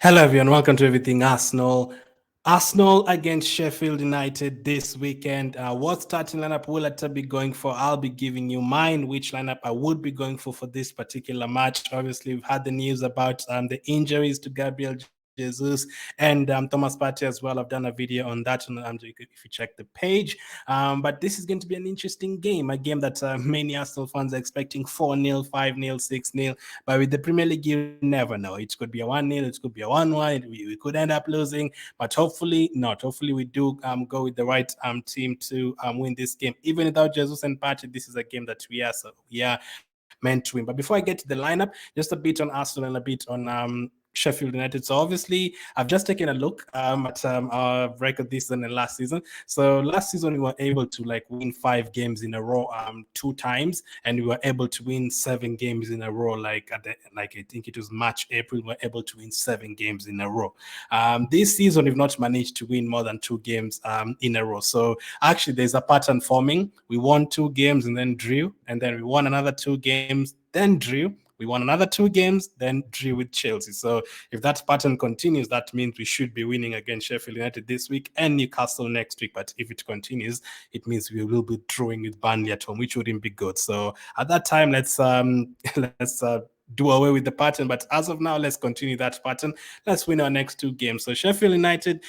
Hello, everyone. Welcome to Everything Arsenal. Arsenal against Sheffield United this weekend. What starting lineup will I be going for? I'll be giving you mine, which lineup I would be going for this particular match. Obviously, we've had the news about the injuries to Gabriel Jesus and Thomas Partey as well. I've done a video on that if you check the page. But this is going to be an interesting game, a game that many Arsenal fans are expecting 4-0, 5-0, 6-0. But with the Premier League, you never know. It could be a 1-0, it could be a 1-1. We could end up losing, but hopefully not. Hopefully we do go with the right team to win this game. Even without Jesus and Partey, this is a game that we are meant to win. But before I get to the lineup, just a bit on Arsenal and a bit on Sheffield United. So obviously, I've just taken a look at our record this season and last season. So last season we were able to win 5 games in a row 2 times, and we were able to win 7 games in a row. I think it was March, April, we were able to win 7 games in a row. This season we've not managed to win more than 2 games in a row. So actually, there's a pattern forming. We won 2 games and then drew, and then we won another 2 games, then drew. We won another 2 games, then drew with Chelsea. So if that pattern continues, that means we should be winning against Sheffield United this week and Newcastle next week. But if it continues, it means we will be drawing with Burnley at home, which wouldn't be good. So at that time, let's do away with the pattern. But as of now, let's continue that pattern. Let's win our next 2 games. So Sheffield United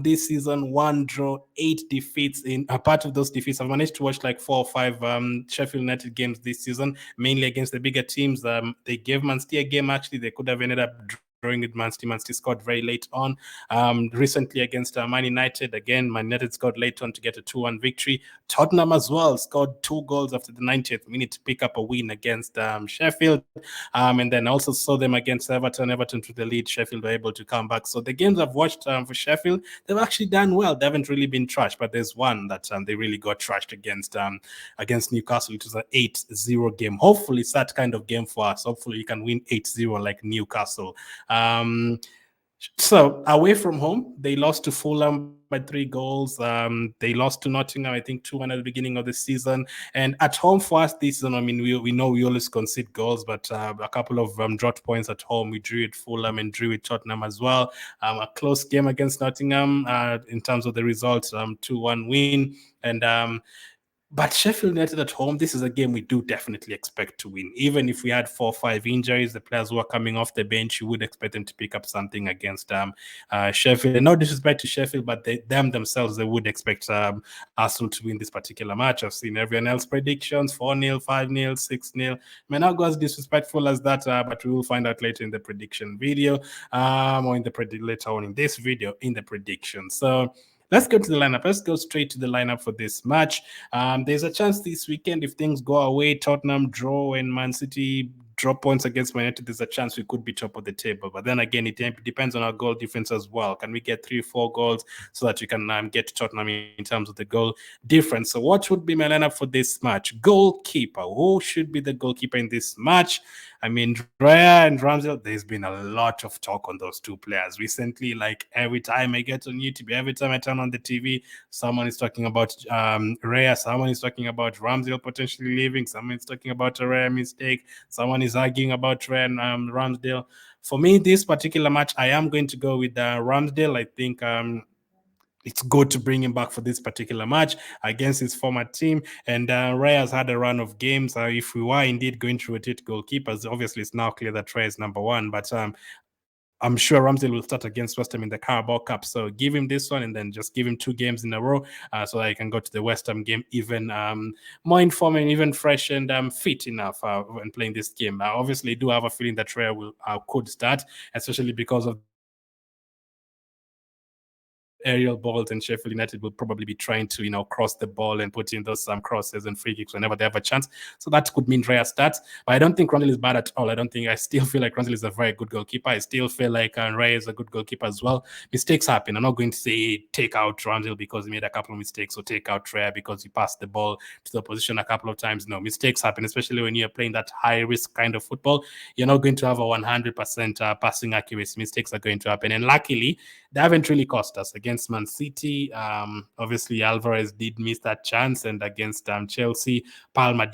this season, 1 draw, 8 defeats. In a part of those defeats, I've managed to watch 4 or 5 Sheffield United games this season, mainly against the bigger teams. They gave Man City a game. Actually, they could have ended up drawing with Man City. Man City scored very late on. Recently against Man United, again, Man United scored late on to get a 2-1 victory. Tottenham as well scored 2 goals after the 90th minute to pick up a win against Sheffield. And then also saw them against Everton. Everton took the lead. Sheffield were able to come back. So the games I've watched for Sheffield, they've actually done well. They haven't really been trashed, but there's one that they really got trashed against Newcastle. It was an 8-0 game. Hopefully it's that kind of game for us. Hopefully you can win 8-0 like Newcastle. So away from home, they lost to Fulham by 3 goals. They lost to Nottingham, I think 2-1 at the beginning of the season. And at home for us this season, I mean, we know we always concede goals, but a couple of drop points at home. We drew at Fulham and drew with Tottenham as well. A close game against Nottingham in terms of the results, 2-1 win. And but Sheffield United at home, this is a game we do definitely expect to win. Even if we had 4 or 5 injuries, the players who are coming off the bench, you would expect them to pick up something against Sheffield. And no disrespect to Sheffield, but them themselves, they would expect Arsenal to win this particular match. I've seen everyone else predictions, 4-0, 5-0, 6-0. May not go as disrespectful as that, but we will find out later in the prediction video, or later on in this video in the prediction. So let's go to the lineup. Let's go straight to the lineup for this match. There's a chance this weekend, if things go away, Tottenham draw and Man City drop points against Man United, there's a chance we could be top of the table. But then again, it depends on our goal difference as well. Can we get 3-4 goals so that we can get to Tottenham in terms of the goal difference? So what would be my lineup for this match? Goalkeeper. Who should be the goalkeeper in this match? I mean, Raya and Ramsdale, there's been a lot of talk on those 2 players recently. Every time I get on YouTube, every time I turn on the TV, someone is talking about Raya, someone is talking about Ramsdale potentially leaving, someone is talking about a Raya mistake, someone is arguing about Raya and Ramsdale. For me, this particular match, I am going to go with Ramsdale. I think it's good to bring him back for this particular match against his former team. And Raya has had a run of games. If we were indeed going to rotate goalkeepers, obviously it's now clear that Raya is number 1. But I'm sure Ramsdale will start against West Ham in the Carabao Cup. So give him this one and then just give him 2 games in a row so that I can go to the West Ham game even more informed and even fresh and fit enough when playing this game. I obviously do have a feeling that Raya could start, especially because of aerial balls, and Sheffield United will probably be trying to, cross the ball and put in those crosses and free kicks whenever they have a chance. So that could mean Raya starts. But I don't think Ramsdale is bad at all. I still feel like Ramsdale is a very good goalkeeper. I still feel like Raya is a good goalkeeper as well. Mistakes happen. I'm not going to say take out Ramsdale because he made a couple of mistakes, or take out Raya because he passed the ball to the opposition a couple of times. No, mistakes happen, especially when you're playing that high-risk kind of football. You're not going to have a 100% passing accuracy. Mistakes are going to happen. And luckily, they haven't really cost us. Against Man City, obviously Alvarez did miss that chance, and against Chelsea, Palmer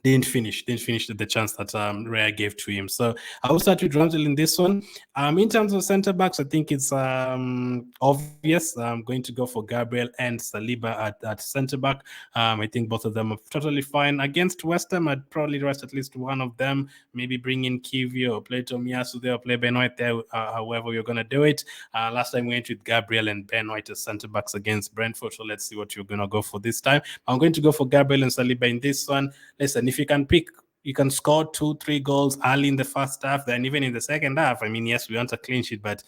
didn't finish the chance that Raya gave to him. So I will start with Ramsdale in this one. In terms of centre backs, I think it's obvious. I'm going to go for Gabriel and Saliba at centre back. I think both of them are totally fine. Against West Ham, I'd probably rest at least one of them. Maybe bring in Kivio or play Tomiyasu there or play Ben White there, however you're going to do it. Last time we went with Gabriel and Ben White as centre backs against Brentford, so let's see what you're going to go for this time. I'm going to go for Gabriel and Saliba in this one. Listen, if you can pick, you can score 2-3 goals early in the first half, then even in the second half. I mean, yes, we want a clean sheet, but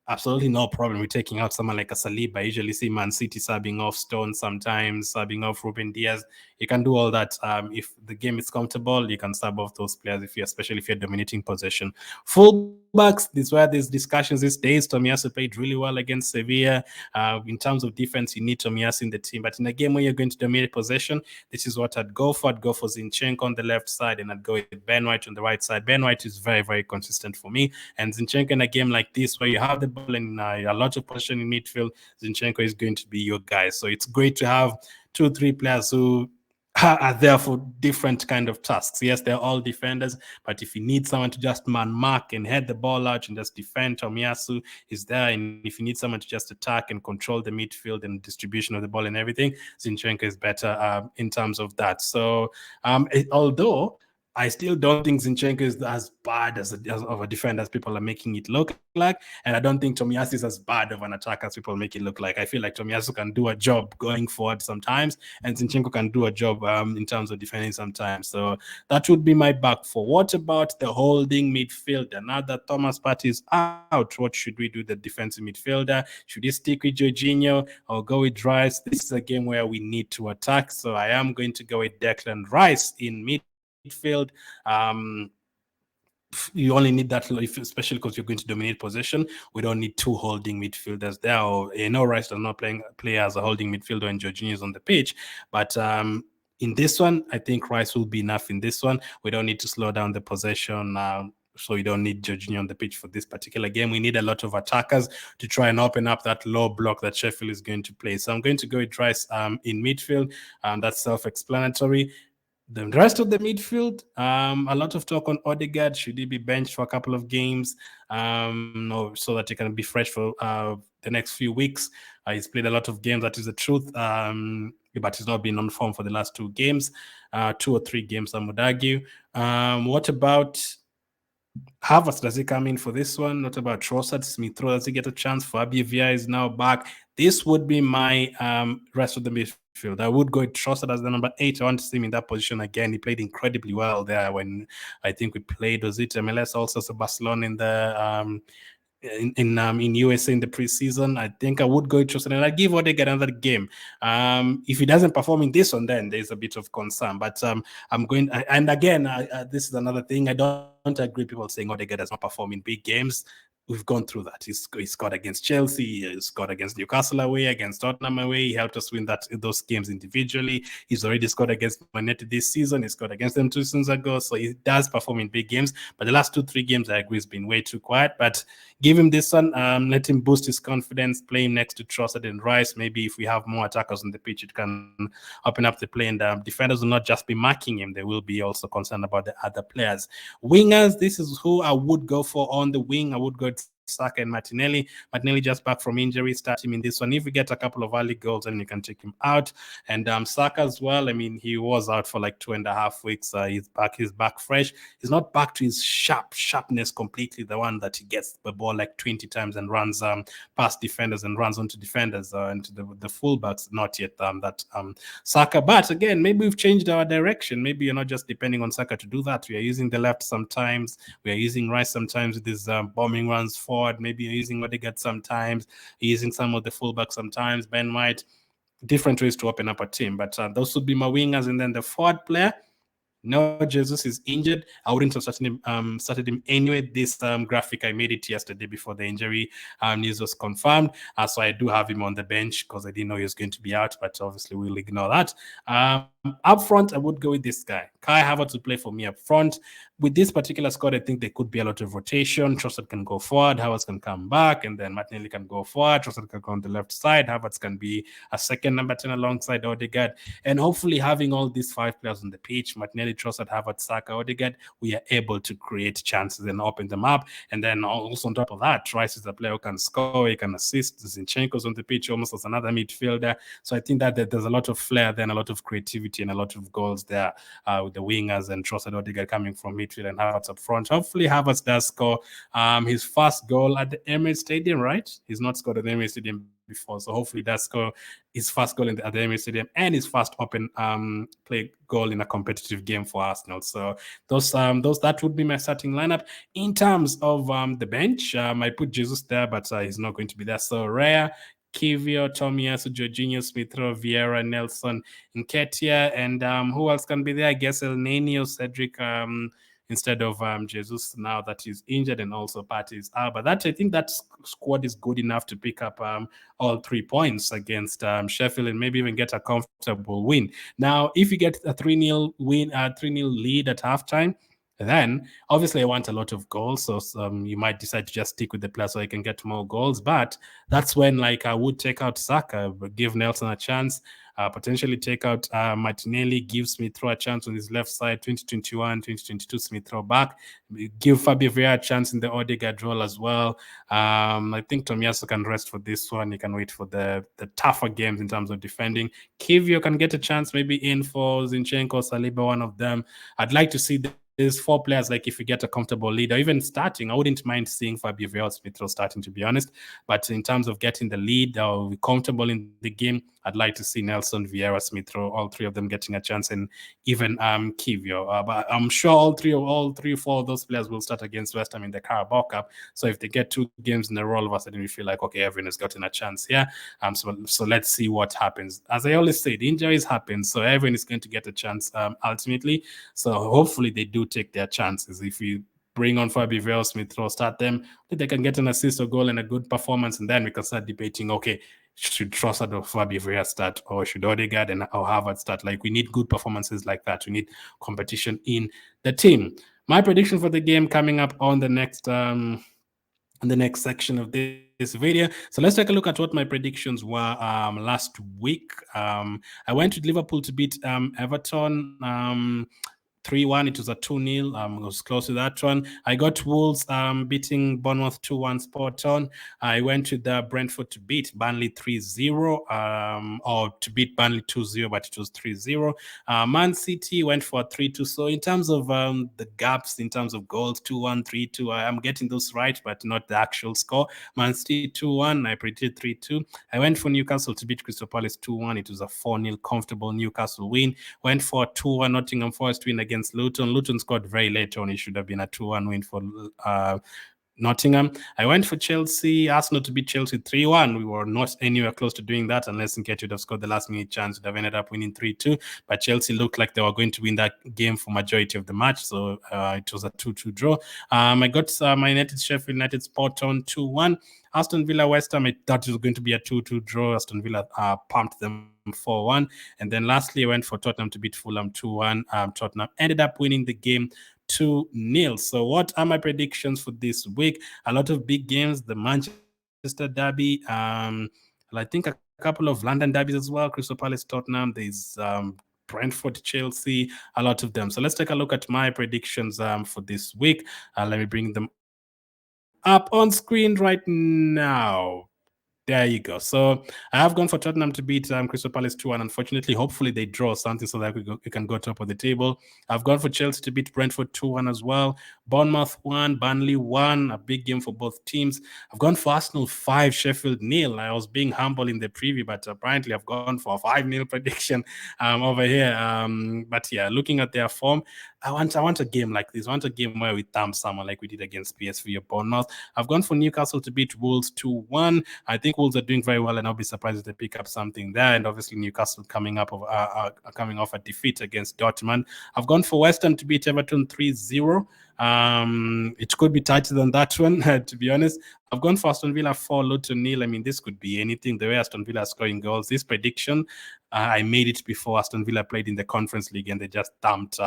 absolutely no problem with taking out someone like a Saliba. I usually see Man City subbing off Stone sometimes, subbing off Ruben Diaz. You can do all that. If the game is comfortable, you can sub off those players, especially if you're dominating possession. Fullbacks, this is where there's discussions these days. Tomiyasu played really well against Sevilla. In terms of defense, you need Tomiyasu in the team. But in a game where you're going to dominate possession, this is what I'd go for. I'd go for Zinchenko on the left side, and I'd go with Ben White on the right side. Ben White is very, very consistent for me. And Zinchenko in a game like this, where you have the ball and a lot of possession in midfield, Zinchenko is going to be your guy. So it's great to have 2-3 players who are there for different kind of tasks. Yes, they're all defenders, but if you need someone to just man mark and head the ball out and just defend, Tomiyasu is there. And if you need someone to just attack and control the midfield and distribution of the ball and everything, Zinchenko is better in terms of that. So although I still don't think Zinchenko is as bad as of a defender as people are making it look like. And I don't think Tomiyasu is as bad of an attacker as people make it look like. I feel like Tomiyasu can do a job going forward sometimes, and Zinchenko can do a job in terms of defending sometimes. So that would be my back four. What about the holding midfielder? Now that Thomas Partey is out, what should we do the defensive midfielder? Should we stick with Jorginho or go with Rice? This is a game where we need to attack. So I am going to go with Declan Rice in midfield. You only need that, especially because you're going to dominate possession. We don't need two holding midfielders there. Or Rice does not play as a holding midfielder and Jorginho is on the pitch. But in this one, I think Rice will be enough in this one. We don't need to slow down the possession. So you don't need Jorginho on the pitch for this particular game. We need a lot of attackers to try and open up that low block that Sheffield is going to play. So I'm going to go with Rice in midfield. That's self-explanatory. The rest of the midfield, a lot of talk on Odegaard. Should he be benched for a couple of games so that he can be fresh for the next few weeks? He's played a lot of games, that is the truth, but he's not been on form for the last 2 games, 2 or 3 games, I would argue. What about Havertz? Does he come in for this one? What about Trossard? Smith Rowe, does he get a chance? Fabio Villa is now back. This would be my rest of the midfield. I would go with Trossard as the number 8. I want to see him in that position again. He played incredibly well there when I think we played, was it MLS, also so Barcelona in the in USA in the preseason. I think I would go with Trossard and I'd give Odegaard another game. If he doesn't perform in this one, then there's a bit of concern. But I'm going, and again, this is another thing. I don't agree people saying Odegaard does not perform in big games. We've gone through that. He scored against Chelsea, he scored against Newcastle away, against Tottenham away. He helped us win those games individually. He's already scored against Man United this season. He scored against them 2 seasons ago. So he does perform in big games. But the last 2-3 games, I agree, he's been way too quiet. But give him this one. Let him boost his confidence. Play him next to Trossard and Rice. Maybe if we have more attackers on the pitch, it can open up the play. And defenders will not just be marking him. They will be also concerned about the other players. Wingers, this is who I would go for on the wing. I would go Saka and Martinelli. Martinelli just back from injury. Start him in this one. If we get a couple of early goals, then you can take him out. And Saka as well. I mean, he was out for like 2.5 weeks. He's back. He's back fresh. He's not back to his sharpness completely. The one that he gets the ball like 20 times and runs past defenders and runs onto defenders and to the fullbacks. Not yet Saka. But again, maybe we've changed our direction. Maybe you're not just depending on Saka to do that. We are using the left sometimes. We are using Rice sometimes with these bombing runs forward. Maybe you're using Odegaard sometimes, using some of the fullbacks sometimes, Ben White, different ways to open up a team. But those would be my wingers. And then the forward player, no, Jesus is injured. I wouldn't have started him anyway. This graphic, I made it yesterday before the injury news was confirmed. So I do have him on the bench because I didn't know he was going to be out, but obviously we'll ignore that. Up front, I would go with this guy, Kai Havertz, to play for me up front. With this particular squad, I think there could be a lot of rotation. Trossard can go forward, Havertz can come back, and then Martinelli can go forward. Trossard can go on the left side. Havertz can be a second number 10 alongside Odegaard. And hopefully having all these 5 players on the pitch, Martinelli Trossard, Havertz, Saka, Odegaard, we are able to create chances and open them up. And then also on top of that, Rice is a player who can score, he can assist. Zinchenko's on the pitch almost as another midfielder. So I think that there's a lot of flair there and a lot of creativity and a lot of goals there with the wingers and Trossard, Odegaard coming from midfield and Havertz up front. Hopefully Havertz does score his first goal at the Emirates Stadium, right? He's not scored at the Emirates Stadium before, so hopefully does score his first goal at the Emirates Stadium and his first open play goal in a competitive game for Arsenal. So those that would be my starting lineup. In terms of the bench, I put Jesus there, but he's not going to be there. So Raya, Kivio, Tomiyasu, Jorginho, Smith-Rowe, Vieira, Nelson, Nketiah, and who else can be there? I guess El Nino, Cedric, instead of Jesus now that he's injured, and also Partey is out. But I think that squad is good enough to pick up all 3 points against Sheffield and maybe even get a comfortable win. Now, if you get a 3-0 win, 3-0 lead at halftime, then obviously I want a lot of goals. So you might decide to just stick with the player so I can get more goals. But that's when I would take out Saka, give Nelson a chance, potentially take out Martinelli, give Smith-Rowe a chance on his left side, 2021, 2022 Smith-Rowe back, give Fabio Vieira a chance in the Odegaard role as well. I think Tomiyasu can rest for this one. He can wait for the tougher games in terms of defending. Kivio can get a chance maybe in for Zinchenko, Saliba, one of them. I'd like to see there's 4 players, if you get a comfortable lead or even starting, I wouldn't mind seeing Fabio Vieira, Smith-Rowe starting, to be honest. But in terms of getting the lead or comfortable in the game, I'd like to see Nelson, Vieira, Smith-Rowe, all 3 of them getting a chance, and even Kivio. But I'm sure all three or four of those players will start against West Ham in the Carabao Cup. So if they get 2 games in a row, all of a sudden we feel like, okay, everyone has gotten a chance here. So let's see what happens. As I always say, the injuries happen, so everyone is going to get a chance ultimately. So hopefully they do take their chances. If you bring on Fabio Vieira, Smith-Rowe, start them, they can get an assist or goal and a good performance, and then we can start debating, okay, should Trossard or Fabio Vieira start, or should Odegaard or Havertz start? We need good performances like that. We need competition in the team. My prediction for the game coming up on the next section of this video. So let's take a look at what my predictions were last week. I went with Liverpool to beat Everton 3-1. It was a 2-0. I was close to that one. I got Wolves beating Bournemouth 2-1 spot on. I went to the Brentford to beat Burnley 3-0, or to beat Burnley 2-0, but it was 3-0. Man City went for a 3-2. So in terms of the gaps, in terms of goals, 2-1, 3-2, I'm getting those right, but not the actual score. Man City 2-1. I predicted 3-2. I went for Newcastle to beat Crystal Palace 2-1. It was a 4-0 comfortable Newcastle win. Went for a 2-1 Nottingham Forest win against Luton. Luton scored very late on. It should have been a 2-1 win for Nottingham. I went for Chelsea, Arsenal to beat Chelsea 3-1. We were not anywhere close to doing that unless Nketiah would have scored the last minute chance, would have ended up winning 3-2. But Chelsea looked like they were going to win that game for majority of the match. So it was a 2-2 draw. I got my Sheffield United spot on 2-1. Aston Villa West Ham, I thought it was going to be a 2-2 draw. Aston Villa pumped them 4-1. And then lastly, I went for Tottenham to beat Fulham 2-1. Tottenham ended up winning the game 2-0. So what are my predictions for this week? A lot of big games, the Manchester derby, I think a couple of London derbies as well, Crystal Palace, Tottenham, there's Brentford, Chelsea, a lot of them. So let's take a look at my predictions for this week. Let me bring them up on screen right now. There you go. So I have gone for Tottenham to beat Crystal Palace 2-1. Unfortunately, hopefully they draw something so that we can go top of the table. I've gone for Chelsea to beat Brentford 2-1 as well. Bournemouth 1, Burnley 1, a big game for both teams. I've gone for Arsenal 5, Sheffield 0. I was being humble in the preview, but apparently I've gone for a 5-0 prediction over here. But yeah, looking at their form, I want a game like this. I want a game where we thump someone like we did against PSV or Bournemouth. I've gone for Newcastle to beat Wolves 2-1. I think Wolves are doing very well, and I'll be surprised if they pick up something there. And obviously Newcastle coming off a defeat against Dortmund. I've gone for West Ham to beat Everton 3-0. It could be tighter than that one, to be honest. I've gone for Aston Villa 4, Luton 0. I mean, this could be anything. The way Aston Villa are scoring goals, this prediction, I made it before Aston Villa played in the Conference League, and they just thumped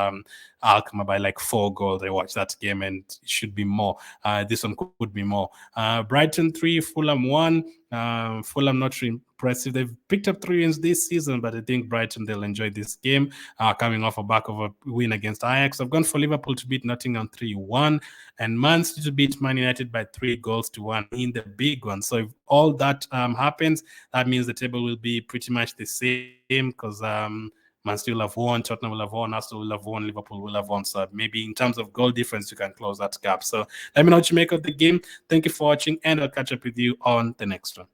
Alkmaar by like 4 goals. I watched that game, and it should be more. This one could be more. Brighton 3, Fulham 1. Fulham not really impressive. They've picked up 3 wins this season, but I think Brighton, they'll enjoy this game, coming off a back of a win against Ajax. I've gone for Liverpool to beat Nottingham 3-1 and Man City to beat Man United by 3-1 in the big one. So if all that happens, that means the table will be pretty much the same, because Man City will have won, Tottenham will have won, Aston will have won, Liverpool will have won. So maybe in terms of goal difference, you can close that gap. So let me know what you make of the game. Thank you for watching, and I'll catch up with you on the next one.